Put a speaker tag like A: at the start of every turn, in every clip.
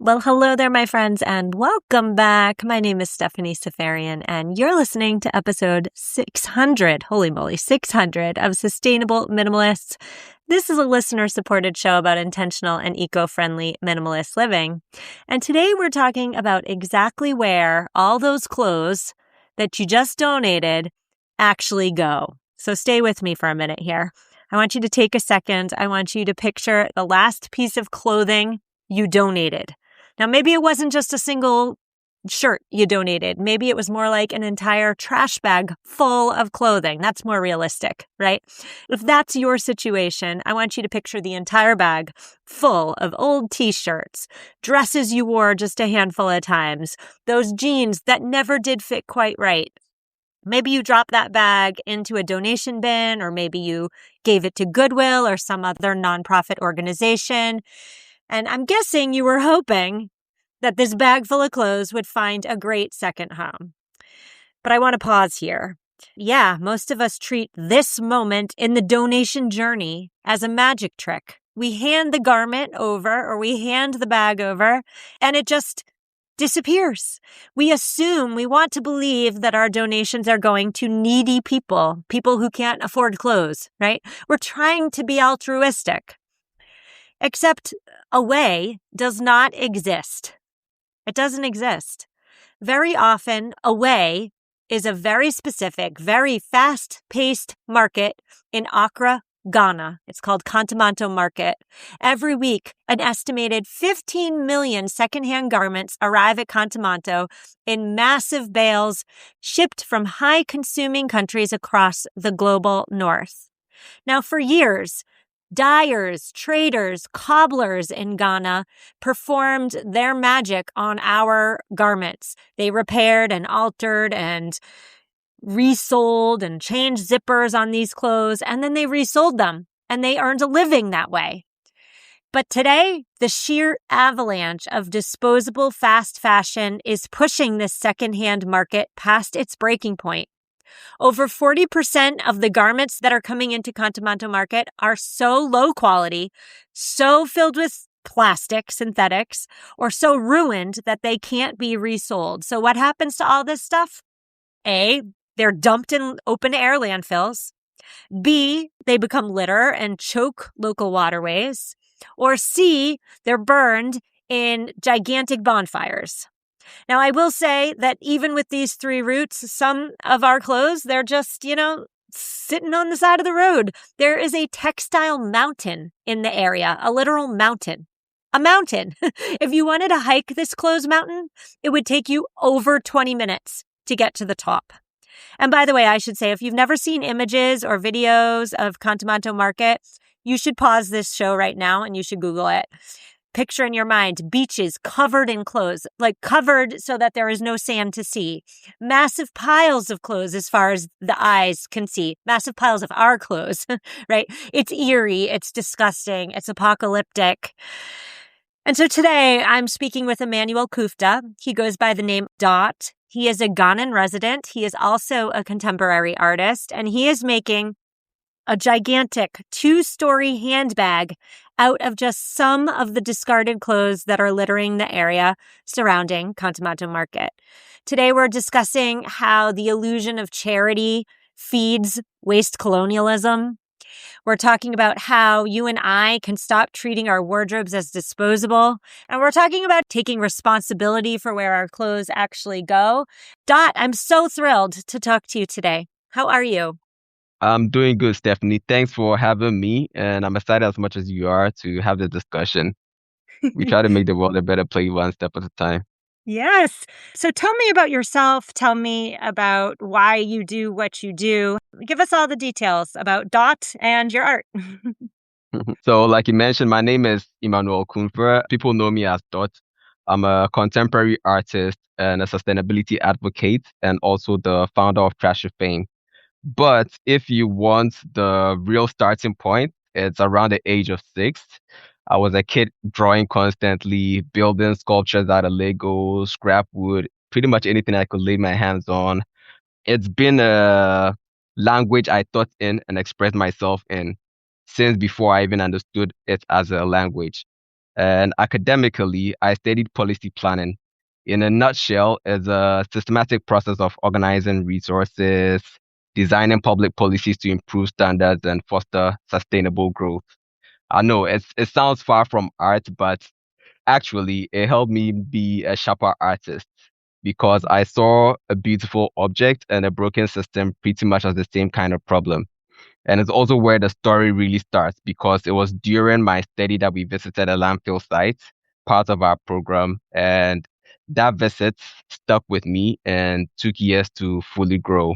A: Well, hello there, my friends, and welcome back. My name is Stephanie Safarian, and you're listening to episode 600, holy moly, 600 of Sustainable Minimalists. This is a listener-supported show about intentional and eco-friendly minimalist living. And today we're talking about exactly where all those clothes that you just donated actually go. So stay with me for a minute here. I want you to take a second. I want you to picture the last piece of clothing you donated. Now, maybe it wasn't just a single shirt you donated. Maybe it was more like an entire trash bag full of clothing. That's more realistic, right? If that's your situation, I want you to picture the entire bag full of old t-shirts, dresses you wore just a handful of times, those jeans that never did fit quite right. Maybe you dropped that bag into a donation bin, or maybe you gave it to Goodwill or some other nonprofit organization. And I'm guessing you were hoping that this bag full of clothes would find a great second home. But I want to pause here. Yeah, most of us treat this moment in the donation journey as a magic trick. We hand the garment over, or we hand the bag over, and it just disappears. We want to believe that our donations are going to needy people who can't afford clothes, right? We're trying to be altruistic. Except away does not exist. It doesn't exist. Very often, away is a very specific, very fast-paced market in Accra, Ghana. It's called Kantamanto Market. Every week, an estimated 15 million secondhand garments arrive at Kantamanto in massive bales shipped from high-consuming countries across the global north. Now, for years, dyers, traders, cobblers in Ghana performed their magic on our garments. They repaired and altered and resold and changed zippers on these clothes, and then they resold them, and they earned a living that way. But today, the sheer avalanche of disposable fast fashion is pushing this secondhand market past its breaking point. Over 40% of the garments that are coming into Kantamanto Market are so low quality, so filled with plastic, synthetics, or so ruined that they can't be resold. So what happens to all this stuff? A, they're dumped in open air landfills. B, they become litter and choke local waterways. Or C, they're burned in gigantic bonfires. Now, I will say that even with these three routes, some of our clothes, they're just, sitting on the side of the road. There is a textile mountain in the area, a literal mountain. A mountain. If you wanted to hike this clothes mountain, it would take you over 20 minutes to get to the top. And by the way, I should say, if you've never seen images or videos of Kantamanto Market, you should pause this show right now and you should Google it. Picture in your mind beaches covered in clothes, like covered so that there is no sand to see. Massive piles of clothes as far as the eyes can see. Massive piles of our clothes, right? It's eerie. It's disgusting. It's apocalyptic. And so today I'm speaking with Emmanuel Kufta. He goes by the name Dot. He is a Ghanaian resident. He is also a contemporary artist, and he is making a gigantic 2-story handbag out of just some of the discarded clothes that are littering the area surrounding Kantamanto Market. Today, we're discussing how the illusion of charity feeds waste colonialism. We're talking about how you and I can stop treating our wardrobes as disposable. And we're talking about taking responsibility for where our clothes actually go. Dot, I'm so thrilled to talk to you today. How are you?
B: I'm doing good, Stephanie. Thanks for having me, and I'm excited as much as you are to have the discussion. We try to make the world a better place one step at a time.
A: Yes. So tell me about yourself. Tell me about why you do what you do. Give us all the details about Dot and your art.
B: So, like you mentioned, my name is Emmanuel Kunfer. People know me as Dot. I'm a contemporary artist and a sustainability advocate, and also the founder of Trash Fame. But if you want the real starting point, it's around the age of 6. I was a kid drawing constantly, building sculptures out of Lego, scrap wood, pretty much anything I could lay my hands on. It's been a language I thought in and expressed myself in since before I even understood it as a language. And academically, I studied policy planning. In a nutshell, it's a systematic process of organizing resources, designing public policies to improve standards and foster sustainable growth. I know it sounds far from art, but actually it helped me be a sharper artist because I saw a beautiful object and a broken system pretty much as the same kind of problem. And it's also where the story really starts because it was during my study that we visited a landfill site, part of our program. And that visit stuck with me and took years to fully grow.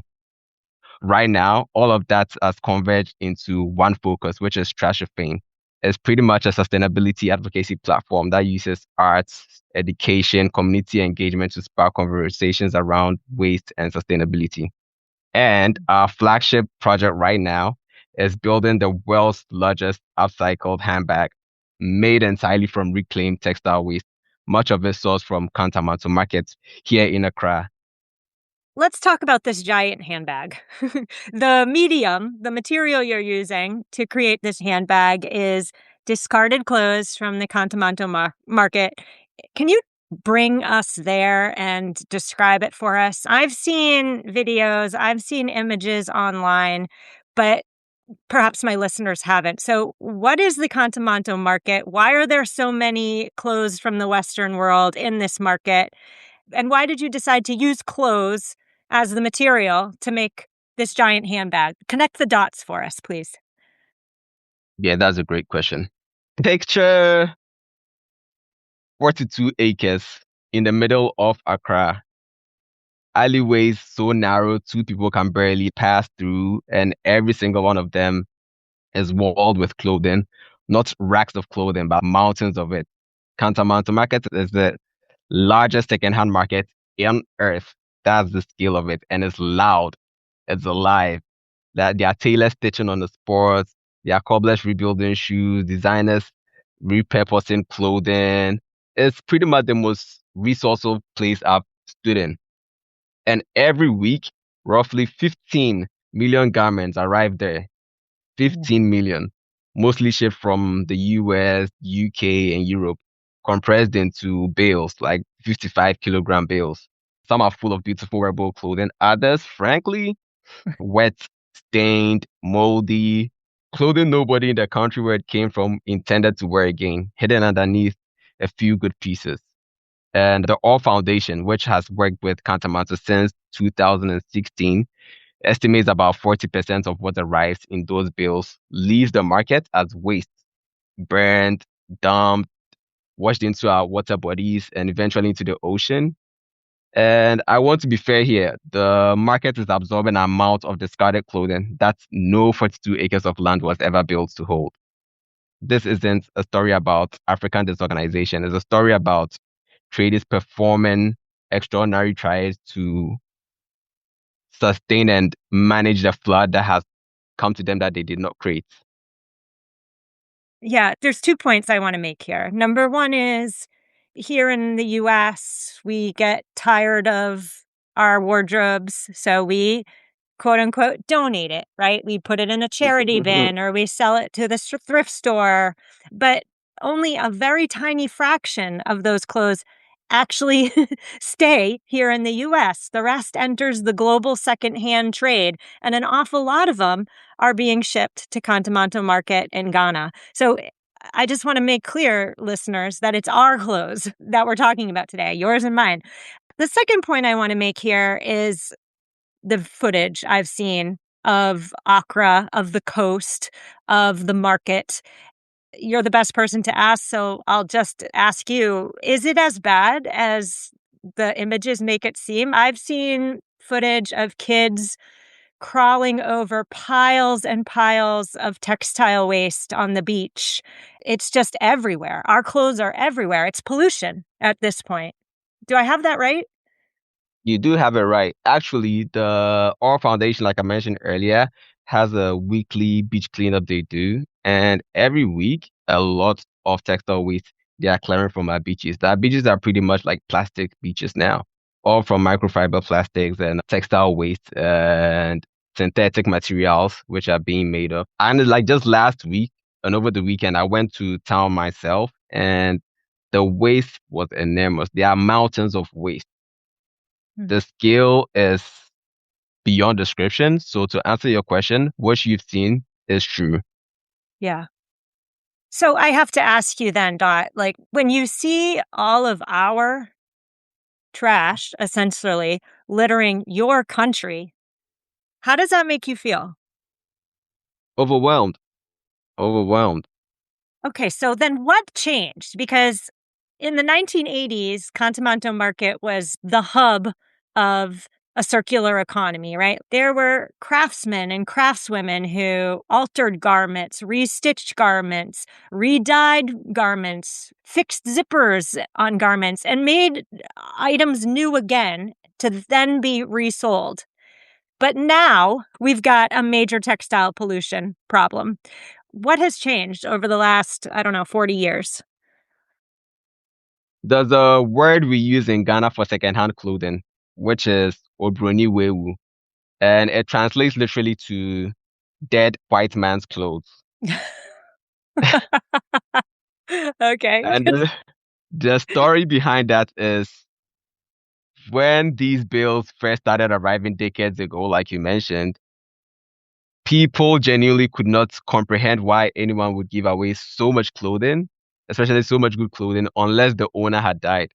B: Right now, all of that has converged into one focus, which is Trash of Fame. It's pretty much a sustainability advocacy platform that uses arts, education, community engagement to spark conversations around waste and sustainability. And our flagship project right now is building the world's largest upcycled handbag made entirely from reclaimed textile waste, much of it sourced from Kantamanto Market here in Accra.
A: Let's talk about this giant handbag. The material you're using to create this handbag is discarded clothes from the Market. Can you bring us there and describe it for us? I've seen videos, I've seen images online, but perhaps my listeners haven't. So, what is the Kantamanto Market? Why are there so many clothes from the Western world in this market? And why did you decide to use clothes as the material to make this giant handbag? Connect the dots for us, please.
B: Yeah, that's a great question. Picture 42 acres in the middle of Accra. Alleyways so narrow, two people can barely pass through, and every single one of them is walled with clothing, not racks of clothing, but mountains of it. Kantamanto Market is the largest secondhand market on earth. That's the scale of it. And it's loud. It's alive. That there are tailors stitching on the sports, there are cobblers rebuilding shoes, designers repurposing clothing. It's pretty much the most resourceful place I've stood in. And every week, roughly 15 million garments arrive there. 15 million, mostly shipped from the US, UK, and Europe, compressed into bales, like 55-kilogram bales. Some are full of beautiful wearable clothing. Others, frankly, wet, stained, moldy, clothing nobody in the country where it came from intended to wear again, hidden underneath a few good pieces. And the All Foundation, which has worked with Kantamanto since 2016, estimates about 40% of what arrives in those bills leaves the market as waste, burned, dumped, washed into our water bodies, and eventually into the ocean. And I want to be fair here. The market is absorbing an amount of discarded clothing that no 42 acres of land was ever built to hold. This isn't a story about African disorganization. It's a story about traders performing extraordinary tries to sustain and manage the flood that has come to them that they did not create.
A: Yeah, there's 2 points I want to make here. Number one is here in the US, we get tired of our wardrobes, so we quote unquote donate it, right? We put it in a charity bin or we sell it to the thrift store. But only a very tiny fraction of those clothes actually stay here in the US. The rest enters the global secondhand trade, and an awful lot of them are being shipped to Kantamanto Market in Ghana. So I just want to make clear, listeners, that it's our clothes that we're talking about today, yours and mine. The second point I want to make here is the footage I've seen of Accra, of the coast, of the market. You're the best person to ask, so I'll just ask you, is it as bad as the images make it seem? I've seen footage of kids crawling over piles and piles of textile waste on the beach. It's just everywhere. Our clothes are everywhere. It's pollution at this point. Do I have that right?
B: You do have it right. Actually, the All Foundation, like I mentioned earlier, has a weekly beach cleanup they do. And every week, a lot of textile waste they are clearing from our beaches. Our beaches are pretty much like plastic beaches now, all from microfiber plastics and textile waste and synthetic materials, which are being made of. And like just last week and over the weekend, I went to town myself and the waste was enormous. There are mountains of waste. The scale is beyond description. So to answer your question, what you've seen is true.
A: Yeah. So I have to ask you then, Dot, like when you see all of our trash essentially littering your country, how does that make you feel?
B: Overwhelmed. Overwhelmed.
A: Okay, so then what changed? Because in the 1980s, Kantamanto Market was the hub of a circular economy, right? There were craftsmen and craftswomen who altered garments, restitched garments, re-dyed garments, fixed zippers on garments, and made items new again to then be resold. But now we've got a major textile pollution problem. What has changed over the last, I don't know, 40 years?
B: There's a word we use in Ghana for secondhand clothing, which is obroni wewu, and it translates literally to dead white man's clothes.
A: Okay.
B: And the story behind that is when these bills first started arriving decades ago, like you mentioned, people genuinely could not comprehend why anyone would give away so much clothing, especially so much good clothing, unless the owner had died.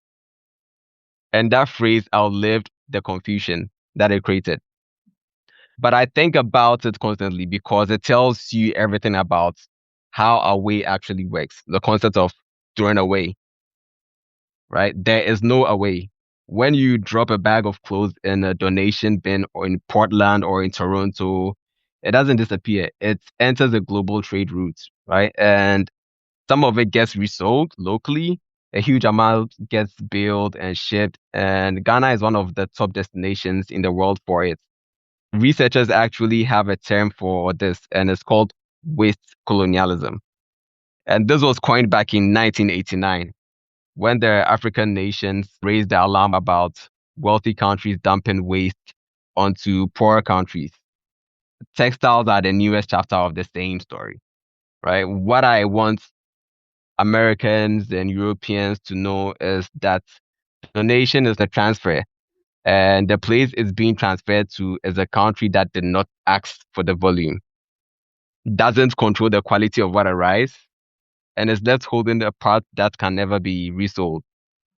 B: And that phrase outlived the confusion that it created. But I think about it constantly because it tells you everything about how away actually works. The concept of throwing away, right? There is no away. When you drop a bag of clothes in a donation bin or in Portland or in Toronto, it doesn't disappear. It enters a global trade route, right? And some of it gets resold locally. A huge amount gets built and shipped. And Ghana is one of the top destinations in the world for it. Researchers actually have a term for this, and it's called waste colonialism. And this was coined back in 1989 when the African nations raised the alarm about wealthy countries dumping waste onto poorer countries. Textiles are the newest chapter of the same story, right? What I want Americans and Europeans to know is that donation is a transfer, and the place it's being transferred to is a country that did not ask for the volume, doesn't control the quality of what arrives, and is left holding a part that can never be resold.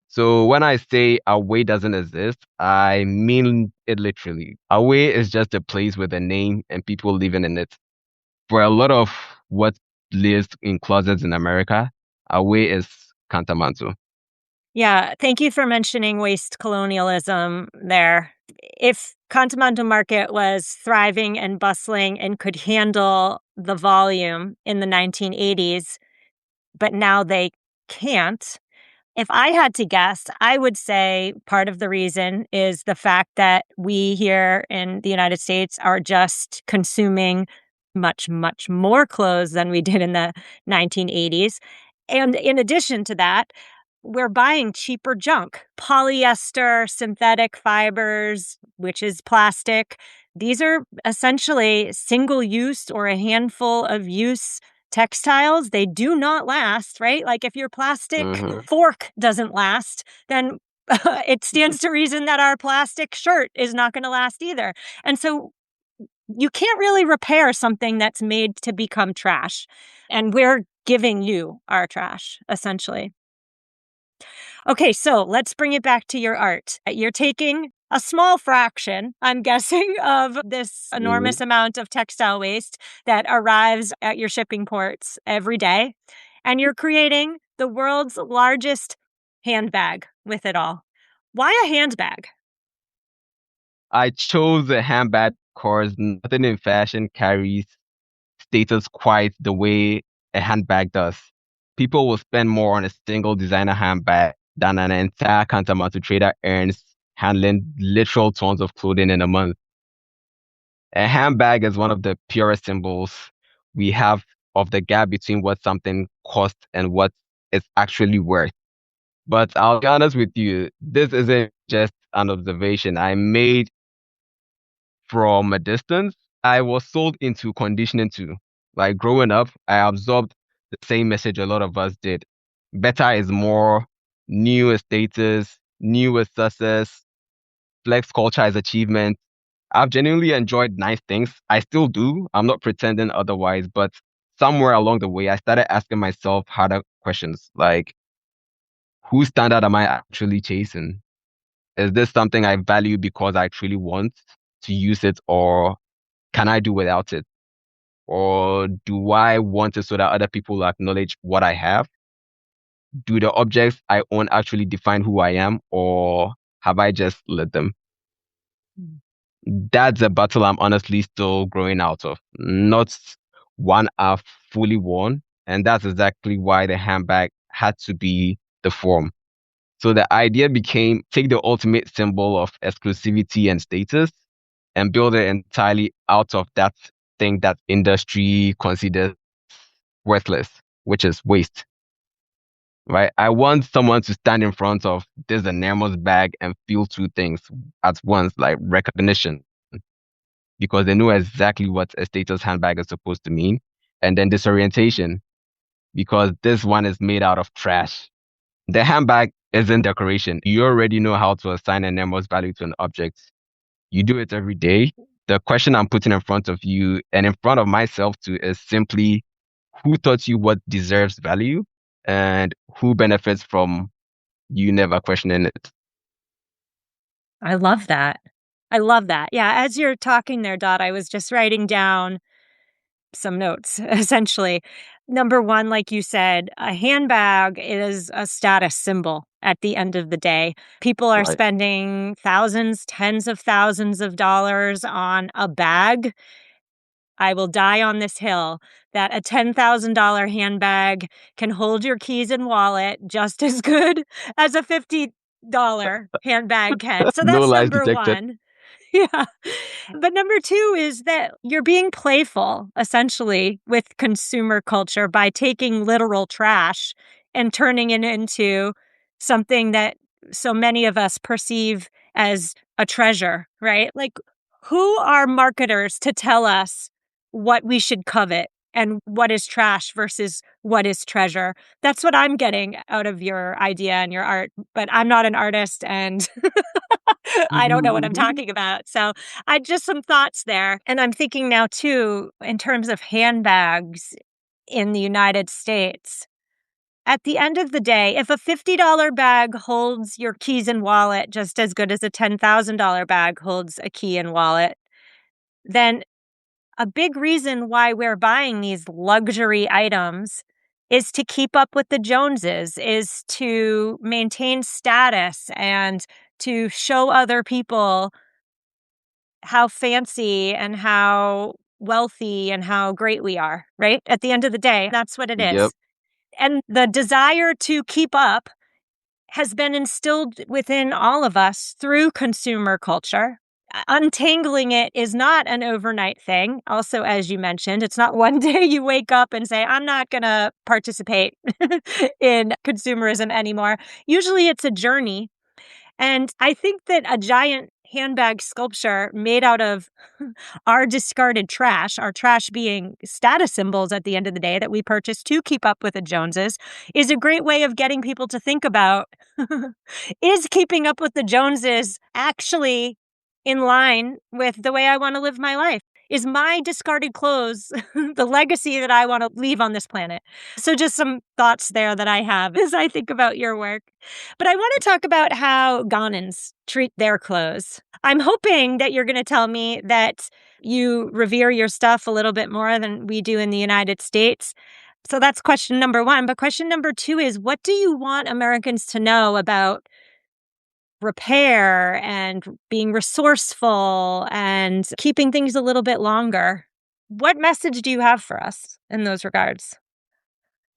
B: So when I say Away doesn't exist, I mean it literally. Away is just a place with a name and people living in it. For a lot of what lives in closets in America, Away is Kantamanto.
A: Yeah, thank you for mentioning waste colonialism there. If Kantamanto Market was thriving and bustling and could handle the volume in the 1980s, but now they can't, if I had to guess, I would say part of the reason is the fact that we here in the United States are just consuming much, much more clothes than we did in the 1980s. And in addition to that, we're buying cheaper junk, polyester, synthetic fibers, which is plastic. These are essentially single use or a handful of use textiles. They do not last, right? Like if your plastic
B: Hmm.
A: fork doesn't last, then it stands to reason that our plastic shirt is not going to last either. And so you can't really repair something that's made to become trash. And we're giving you our trash, essentially. Okay, so let's bring it back to your art. You're taking a small fraction, I'm guessing, of this
B: Hmm.
A: enormous amount of textile waste that arrives at your shipping ports every day, and you're creating the world's largest handbag with it all. Why a handbag?
B: I chose a handbag because nothing in fashion carries status quite the way a handbag does. People will spend more on a single designer handbag than an entire Kantamanto trader earns handling literal tons of clothing in a month. A handbag is one of the purest symbols we have of the gap between what something costs and what it's actually worth. But I'll be honest with you, this isn't just an observation I made from a distance. I was sold into conditioning too. Like growing up, I absorbed the same message a lot of us did. better is more, new is status, new is success, flex culture is achievement. I've genuinely enjoyed nice things. I still do. I'm not pretending otherwise, but somewhere along the way, I started asking myself harder questions like, whose standard am I actually chasing? Is this something I value because I truly want to use it, or can I do without it? Or do I want it so that other people acknowledge what I have? Do the objects I own actually define who I am, or have I just let them? That's a battle I'm honestly still growing out of. Not one I've fully won. And that's exactly why the handbag had to be the form. So the idea became take the ultimate symbol of exclusivity and status and build it entirely out of that thing that industry considers worthless, which is waste. Right? I want someone to stand in front of this enormous bag and feel two things at once, like recognition, because they know exactly what a status handbag is supposed to mean, and then disorientation, because this one is made out of trash. The handbag isn't decoration. You already know how to assign an enormous value to an object. You do it every day. The question I'm putting in front of you and in front of myself too is simply who taught you what deserves value and who benefits from you never questioning it.
A: I love that. I love that. Yeah, as you're talking there, Dot, I was just writing down some notes, essentially. Number one, like you said, a handbag is a status symbol at the end of the day. People are
B: Right.
A: spending thousands, tens of thousands of dollars on a bag. I will die on this hill that a $10,000 handbag can hold your keys and wallet just as good as a $50 handbag can. So
B: No
A: that's
B: lies
A: number
B: detected.
A: one. Yeah. But number two is that you're being playful, essentially, with consumer culture by taking literal trash and turning it into something that so many of us perceive as a treasure, right? Like, who are marketers to tell us what we should covet and what is trash versus what is treasure? That's what I'm getting out of your idea and your art, but I'm not an artist and I don't know what I'm talking about. So I just some thoughts there. And I'm thinking now too, in terms of handbags in the United States. At the end of the day, if a $50 bag holds your keys and wallet just as good as a $10,000 bag holds a key and wallet, then a big reason why we're buying these luxury items is to keep up with the Joneses, is to maintain status and to show other people how fancy and how wealthy and how great we are, right? At the end of the day, that's what it
B: Yep.
A: is. And the desire to keep up has been instilled within all of us through consumer culture. Untangling it is not an overnight thing. Also, as you mentioned, it's not one day you wake up and say, I'm not going to participate in consumerism anymore. Usually it's a journey. And I think that a giant handbag sculpture made out of our discarded trash, our trash being status symbols at the end of the day that we purchase to keep up with the Joneses, is a great way of getting people to think about is keeping up with the Joneses actually in line with the way I want to live my life? Is my discarded clothes the legacy that I want to leave on this planet? So, just some thoughts there that I have as I think about your work. But I want to talk about how Ghanaians treat their clothes. I'm hoping that you're going to tell me that you revere your stuff a little bit more than we do in the United States. So that's question number one. But question number two is, what do you want Americans to know about repair and being resourceful and keeping things a little bit longer? What message do you have for us in those regards?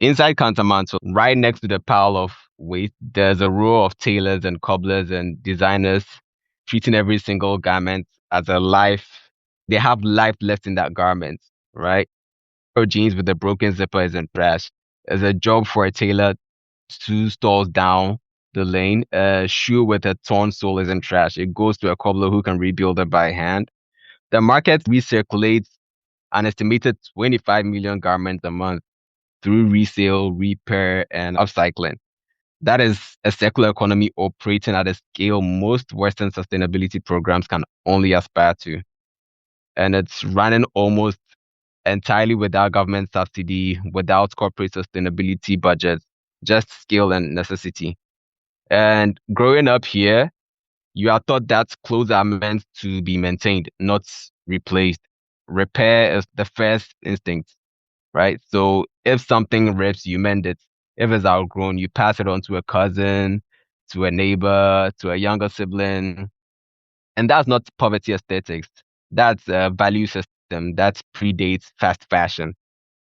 B: Inside Kantamanto, right next to the pile of waste, there's a row of tailors and cobblers and designers treating every single garment as a life. They have life left in that garment, right? Or jeans with a broken zipper isn't trash. There's a job for a tailor 2 stalls down the lane. A shoe with a torn sole isn't trash. It goes to a cobbler who can rebuild it by hand. The market recirculates an estimated 25 million garments a month. through resale, repair, and upcycling. That is a circular economy operating at a scale most Western sustainability programs can only aspire to. And it's running almost entirely without government subsidy, without corporate sustainability budgets, just scale and necessity. And growing up here, you are taught that clothes are meant to be maintained, not replaced. Repair is the first instinct, right? So if something rips, you mend it. If it's outgrown, you pass it on to a cousin, to a neighbor, to a younger sibling. And that's not poverty aesthetics. That's a value system that predates fast fashion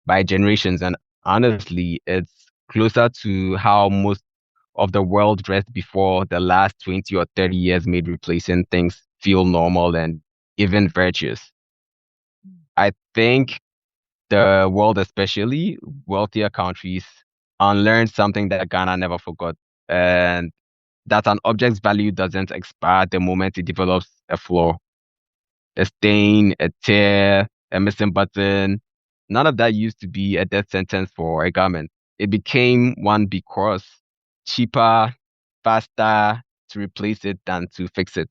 B: by generations. And honestly, it's closer to how most of the world dressed before the last 20 or 30 years made replacing things feel normal and even virtuous. I think the world, especially wealthier countries, unlearned something that Ghana never forgot. And that an object's value doesn't expire the moment it develops a flaw, a stain, a tear, a missing button. None of that used to be a death sentence for a garment. It became one because cheaper, faster to replace it than to fix it.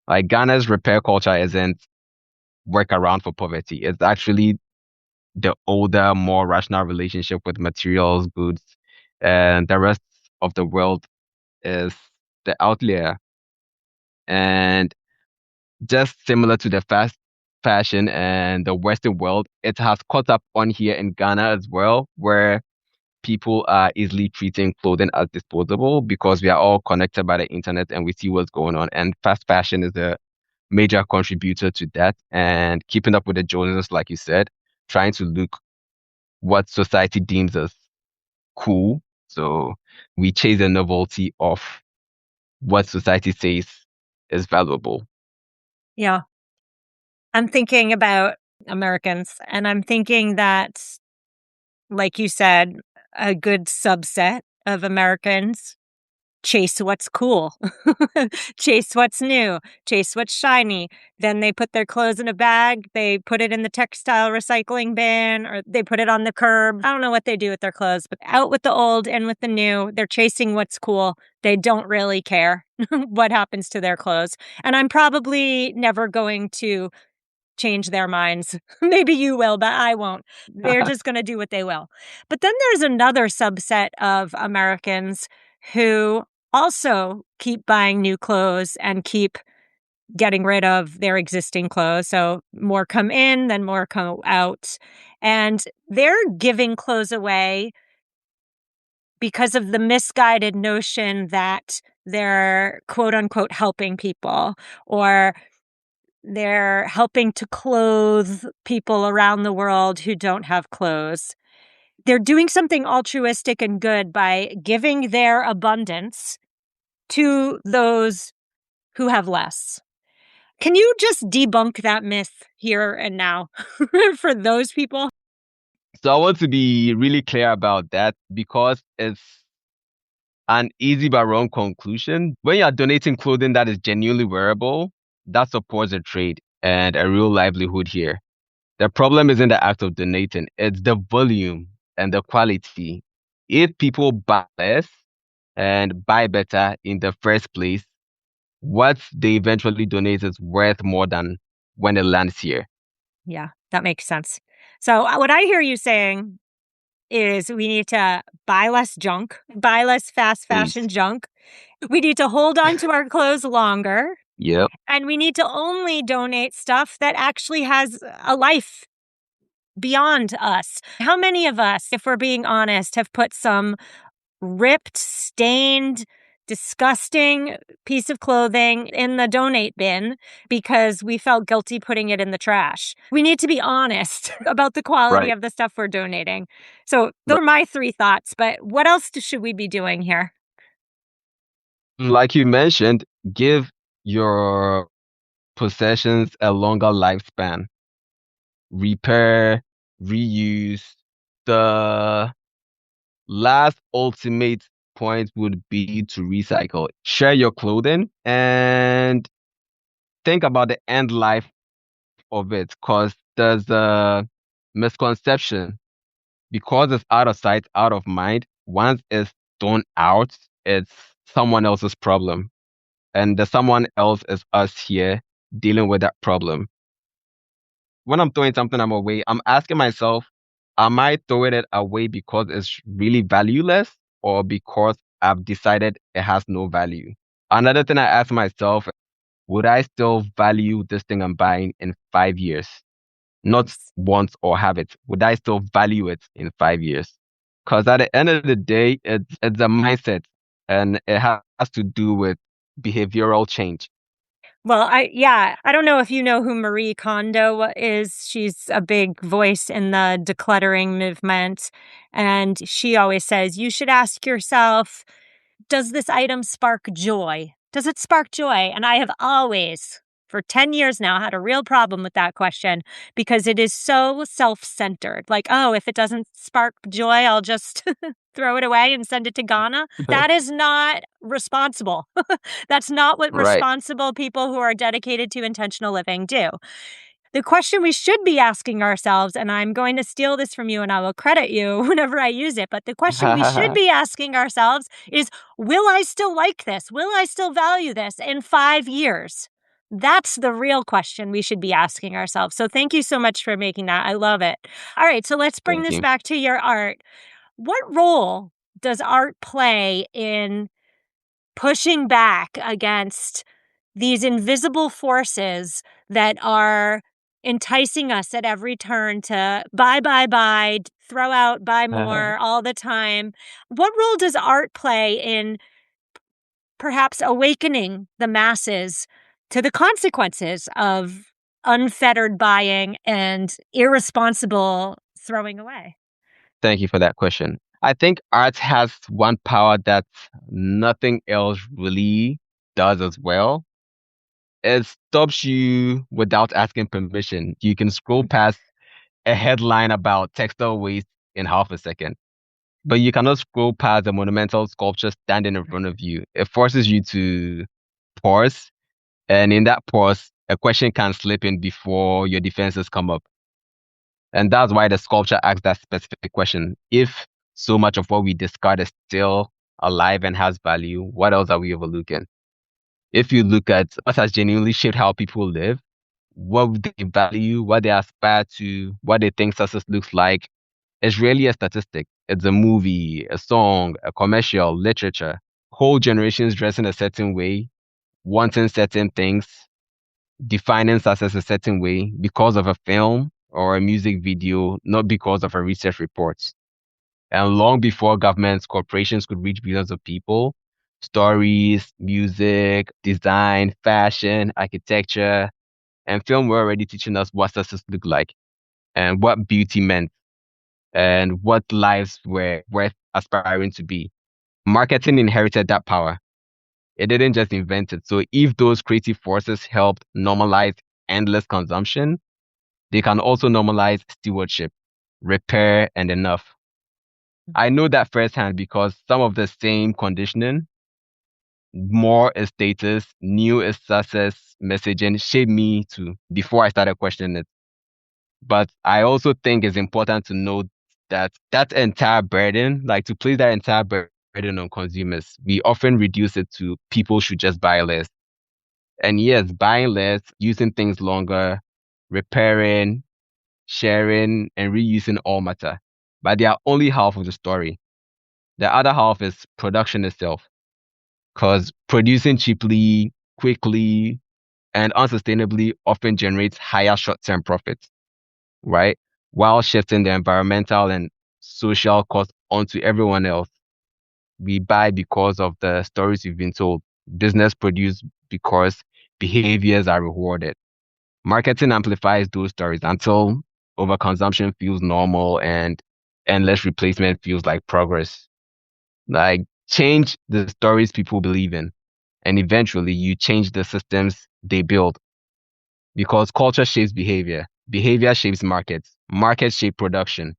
B: Like Ghana's repair culture isn't work around for poverty. It's actually the older, more rational relationship with materials, goods, and the rest of the world is the outlier. And just similar to the fast fashion and the Western world, it has caught up on here in Ghana as well, where people are easily treating clothing as disposable because we are all connected by the internet and we see what's going on. And fast fashion is a major contributor to that. And keeping up with the Joneses, like you said, trying to look what society deems as cool. So we chase the novelty of what society says is valuable.
A: Yeah. I'm thinking about Americans, and I'm thinking that, like you said, a good subset of Americans chase what's cool, chase what's new, chase what's shiny. Then they put their clothes in a bag, they put it in the textile recycling bin, or they put it on the curb. I don't know what they do with their clothes, but out with the old, in with the new. They're chasing what's cool. They don't really care what happens to their clothes. And I'm probably never going to change their minds. Maybe you will, but I won't. They're just going to do what they will. But then there's another subset of Americans who also keep buying new clothes and keep getting rid of their existing clothes. So more come in, then more come out. And they're giving clothes away because of the misguided notion that they're quote unquote helping people, or they're helping to clothe people around the world who don't have clothes. They're doing something altruistic and good by giving their abundance to those who have less. Can you just debunk that myth here and now for those people?
B: So I want to be really clear about that because it's an easy but wrong conclusion. When you are donating clothing that is genuinely wearable, that supports a trade and a real livelihood here. The problem isn't the act of donating, it's the volume and the quality. If people buy less and buy better in the first place, what they eventually donate is worth more than when it lands here.
A: Yeah, that makes sense. So, what I hear you saying is we need to buy less junk, buy less fast
B: Please.
A: fashion junk. We need to hold on to our clothes longer.
B: Yep.
A: And we need to only donate stuff that actually has a life beyond us. How many of us, if we're being honest, have put some ripped, stained, disgusting piece of clothing in the donate bin because we felt guilty putting it in the trash? We need to be honest about the quality
B: Right.
A: of the stuff we're donating. So those
B: Right.
A: are my three thoughts, but what else should we be doing here?
B: Like you mentioned, give your possessions a longer lifespan. Repair, reuse. The last ultimate point would be to recycle. Share your clothing and think about the end life of it because there's a misconception because it's out of sight, out of mind, once it's thrown out, it's someone else's problem. And the someone else is us here dealing with that problem. When I'm throwing something away, I'm asking myself, am I throwing it away because it's really valueless or because I've decided it has no value? Another thing I ask myself, would I still value this thing I'm buying in 5 years? Not want or have it. Would I still value it in 5 years? Because at the end of the day, it's a mindset and it has to do with behavioral change.
A: Well, I don't know if you know who Marie Kondo is. She's a big voice in the decluttering movement. And she always says, you should ask yourself, does this item spark joy? Does it spark joy? And I have always, for 10 years now, had a real problem with that question because it is so self-centered. Like, oh, if it doesn't spark joy, I'll just throw it away and send it to Ghana. That is not responsible. That's not what
B: Right.
A: responsible people who are dedicated to intentional living do. The question we should be asking ourselves, and I'm going to steal this from you and I will credit you whenever I use it, but the question we should be asking ourselves is, will I still like this? Will I still value this in 5 years? That's the real question we should be asking ourselves. So thank you so much for making that. I love it. All right, so let's bring
B: Thank
A: this
B: you.
A: back to your art. What role does art play in pushing back against these invisible forces that are enticing us at every turn to buy, throw out, buy more all the time? What role does art play in perhaps awakening the masses to the consequences of unfettered buying and irresponsible throwing away?
B: Thank you for that question. I think art has one power that nothing else really does as well. It stops you without asking permission. You can scroll past a headline about textile waste in half a second, but you cannot scroll past a monumental sculpture standing in front of you. It forces you to pause, and in that pause, a question can slip in before your defenses come up. And that's why the sculpture asks that specific question. If so much of what we discard is still alive and has value, what else are we overlooking? If you look at what has genuinely shaped how people live, what they value, what they aspire to, what they think success looks like, it's really a statistic. It's a movie, a song, a commercial, literature. Whole generations dress in a certain way, wanting certain things, defining success a certain way because of a film or a music video, not because of a research report. And long before governments, corporations could reach billions of people, stories, music, design, fashion, architecture, and film were already teaching us what success looked like and what beauty meant and what lives were worth aspiring to be. Marketing inherited that power. It didn't just invent it. So if those creative forces helped normalize endless consumption, they can also normalize stewardship, repair, and enough. I know that firsthand because some of the same conditioning, more is status, new is success messaging, shaped me too before I started questioning it. But I also think it's important to note that that entire burden, like to place that entire burden on consumers, we often reduce it to people should just buy less. And yes, buying less, using things longer, repairing, sharing, and reusing all matter. But they are only half of the story. The other half is production itself. Because producing cheaply, quickly, and unsustainably often generates higher short-term profits, right? While shifting the environmental and social cost onto everyone else. We buy because of the stories we've been told. Business produce because behaviors are rewarded. Marketing amplifies those stories until overconsumption feels normal and endless replacement feels like progress. Like change the stories people believe in, and eventually you change the systems they build because culture shapes behavior. Behavior shapes markets. Markets shape production.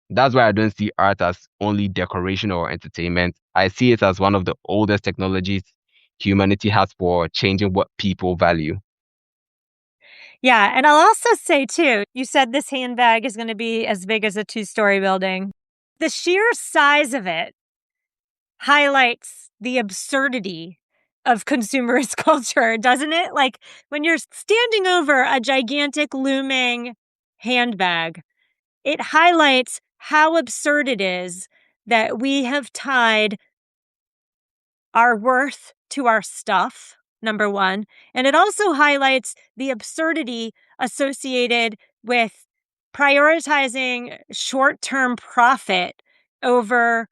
B: That's why I don't see art as only decoration or entertainment. I see it as one of the oldest technologies humanity has for changing what people value.
A: Yeah. And I'll also say, too, you said this handbag is going to be as big as a 2-story building. The sheer size of it highlights the absurdity of consumerist culture, doesn't it? Like when you're standing over a gigantic looming handbag, it highlights how absurd it is that we have tied our worth to our stuff, number one. And it also highlights the absurdity associated with prioritizing short-term profit over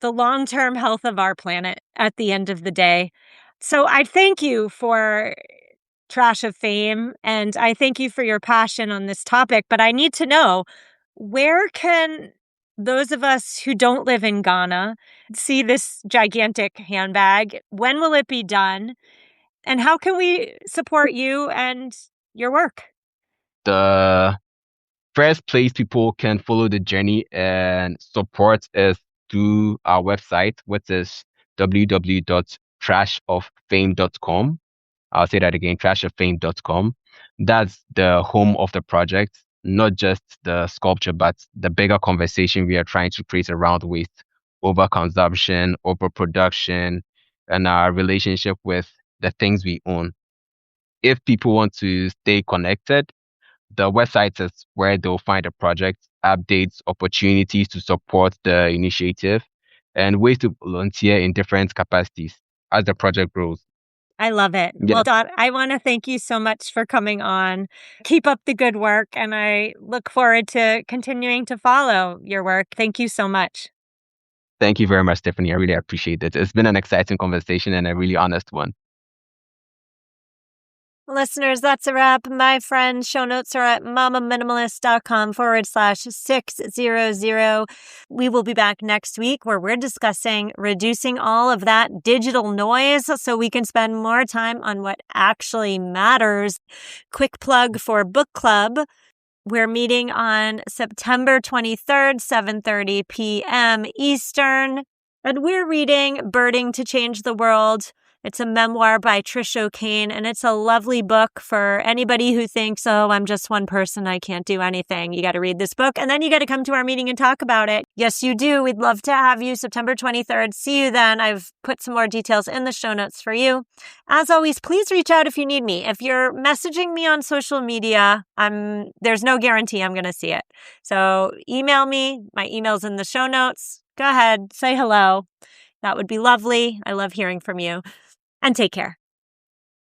A: the long-term health of our planet at the end of the day. So I thank you for Trash of Fame, and I thank you for your passion on this topic, but I need to know, where can those of us who don't live in Ghana see this gigantic handbag? When will it be done? And how can we support you and your work?
B: The first place people can follow the journey and support is through our website, which is www.trashoffame.com. I'll say that again, trashoffame.com. That's the home of the project, not just the sculpture, but the bigger conversation we are trying to create around waste, overconsumption, overproduction, and our relationship with the things we own. If people want to stay connected, the website is where they'll find the project, updates, opportunities to support the initiative, and ways to volunteer in different capacities as the project grows.
A: I love it.
B: Yeah.
A: Well, Dot, I want to thank you so much for coming on. Keep up the good work, and I look forward to continuing to follow your work. Thank you so much.
B: Thank you very much, Stephanie. I really appreciate it. It's been an exciting conversation and a really honest one.
A: Listeners, that's a wrap. My friends, show notes are at mamaminimalist.com/600. We will be back next week where we're discussing reducing all of that digital noise so we can spend more time on what actually matters. Quick plug for book club. We're meeting on September 23rd, 7:30 p.m. Eastern, and we're reading Birding to Change the World. It's a memoir by Trish O'Kane, and it's a lovely book for anybody who thinks, oh, I'm just one person, I can't do anything. You got to read this book, and then you got to come to our meeting and talk about it. Yes, you do. We'd love to have you September 23rd. See you then. I've put some more details in the show notes for you. As always, please reach out if you need me. If you're messaging me on social media, there's no guarantee I'm going to see it. So email me. My email's in the show notes. Go ahead. Say hello. That would be lovely. I love hearing from you. And take care.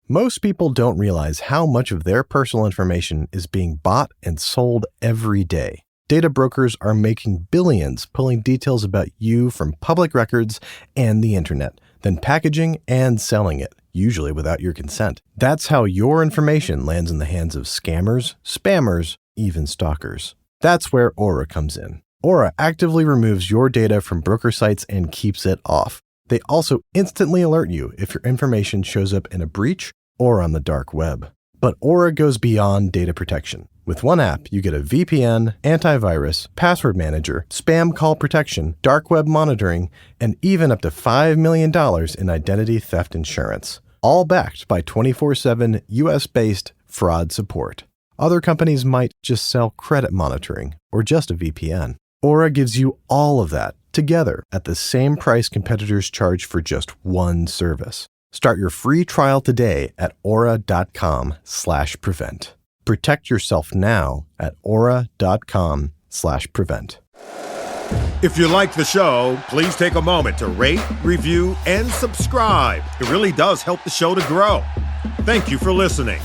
C: Most people don't realize how much of their personal information is being bought and sold every day. Data brokers are making billions pulling details about you from public records and the internet, then packaging and selling it, usually without your consent. That's how your information lands in the hands of scammers, spammers, even stalkers. That's where Aura comes in. Aura actively removes your data from broker sites and keeps it off. They also instantly alert you if your information shows up in a breach or on the dark web. But Aura goes beyond data protection. With one app, you get a VPN, antivirus, password manager, spam call protection, dark web monitoring, and even up to $5 million in identity theft insurance. All backed by 24/7 US-based fraud support. Other companies might just sell credit monitoring or just a VPN. Aura gives you all of that together at the same price competitors charge for just one service. Start your free trial today at aura.com/prevent. Protect yourself now at aura.com/prevent.
D: If you like the show, please take a moment to rate, review, and subscribe. It really does help the show to grow. Thank you for listening.